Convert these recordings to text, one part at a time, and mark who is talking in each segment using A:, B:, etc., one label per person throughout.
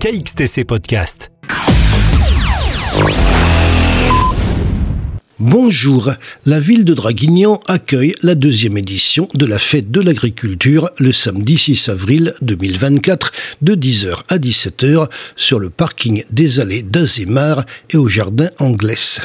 A: KXTC Podcast.
B: Bonjour, la ville de Draguignan accueille la deuxième édition de la fête de l'agriculture le samedi 6 avril 2024 de 10h à 17h sur le parking des allées d'Azémar et au jardin Anglès.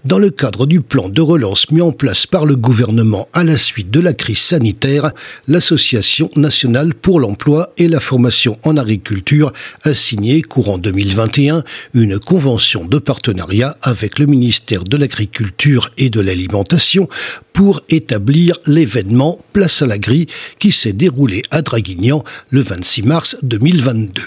B: Dans le cadre du plan de relance mis en place par le gouvernement à la suite de la crise sanitaire, l'Association nationale pour l'emploi et la formation en agriculture a signé courant 2021 une convention de partenariat avec le ministère de l'Agriculture et de l'Alimentation pour établir l'événement Place à l'Agri qui s'est déroulé à Draguignan le 26 mars 2022.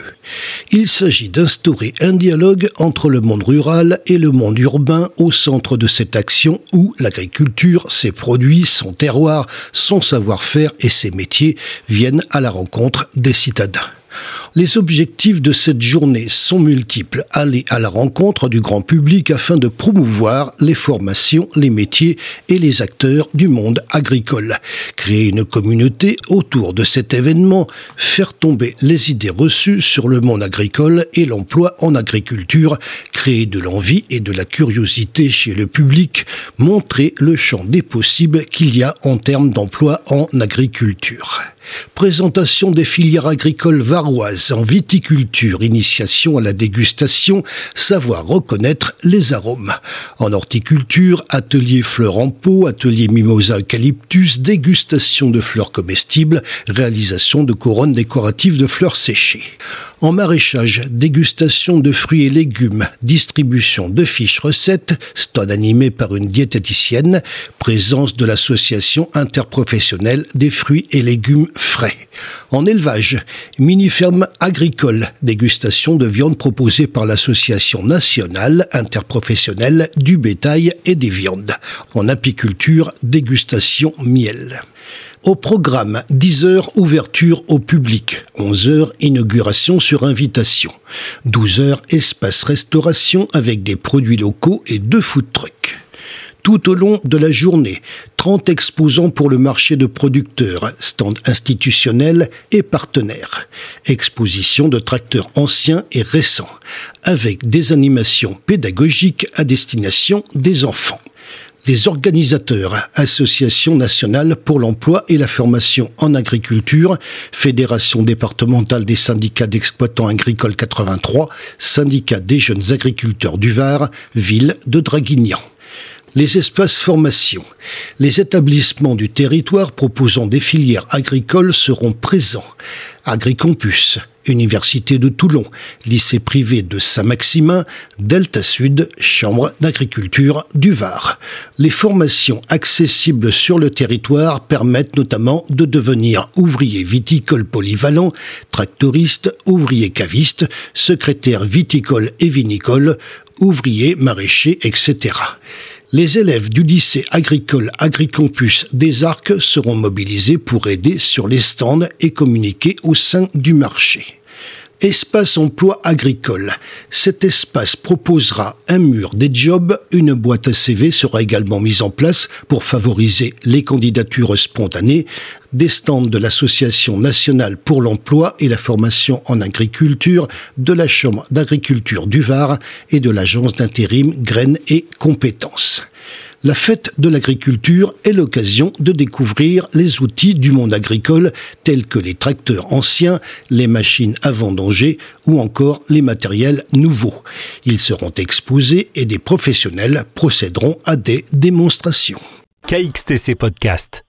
B: Il s'agit d'instaurer un dialogue entre le monde rural et le monde urbain au centre de cette action où l'agriculture, ses produits, son terroir, son savoir-faire et ses métiers viennent à la rencontre des citadins. Les objectifs de cette journée sont multiples. Aller à la rencontre du grand public afin de promouvoir les formations, les métiers et les acteurs du monde agricole. Créer une communauté autour de cet événement, faire tomber les idées reçues sur le monde agricole et l'emploi en agriculture, créer de l'envie et de la curiosité chez le public, montrer le champ des possibles qu'il y a en termes d'emploi en agriculture. Présentation des filières agricoles varoises en viticulture, initiation à la dégustation, savoir reconnaître les arômes. En horticulture, atelier fleurs en pot, atelier mimosa eucalyptus, dégustation de fleurs comestibles, réalisation de couronnes décoratives de fleurs séchées. En maraîchage, dégustation de fruits et légumes, distribution de fiches recettes, stand animé par une diététicienne, présence de l'association interprofessionnelle des fruits et légumes frais. En élevage, mini-ferme agricole, dégustation de viande proposée par l'association nationale interprofessionnelle du bétail et des viandes. En apiculture, dégustation miel. Au programme, 10h ouverture au public, 11h inauguration sur invitation, 12h espace restauration avec des produits locaux et 2 food trucks. Tout au long de la journée, 30 exposants pour le marché de producteurs, stands institutionnels et partenaires. Exposition de tracteurs anciens et récents, avec des animations pédagogiques à destination des enfants. Les organisateurs, Association nationale pour l'emploi et la formation en agriculture, Fédération départementale des syndicats d'exploitants agricoles 83, Syndicat des jeunes agriculteurs du Var, ville de Draguignan. Les espaces formation. Les établissements du territoire proposant des filières agricoles seront présents. Agricampus, Université de Toulon, lycée privé de Saint-Maximin, Delta Sud, Chambre d'agriculture du Var. Les formations accessibles sur le territoire permettent notamment de devenir ouvrier viticole polyvalent, tractoriste, ouvrier caviste, secrétaire viticole et vinicole, ouvrier maraîcher, etc. Les élèves du lycée agricole Agricampus des Arcs seront mobilisés pour aider sur les stands et communiquer au sein du marché. Espace emploi agricole. Cet espace proposera un mur des jobs, une boîte à CV sera également mise en place pour favoriser les candidatures spontanées, des stands de l'Association nationale pour l'emploi et la formation en agriculture, de la Chambre d'agriculture du Var et de l'agence d'intérim Graines et Compétences. La fête de l'agriculture est l'occasion de découvrir les outils du monde agricole tels que les tracteurs anciens, les machines à vendanger ou encore les matériels nouveaux. Ils seront exposés et des professionnels procéderont à des démonstrations.
A: KXTC Podcast.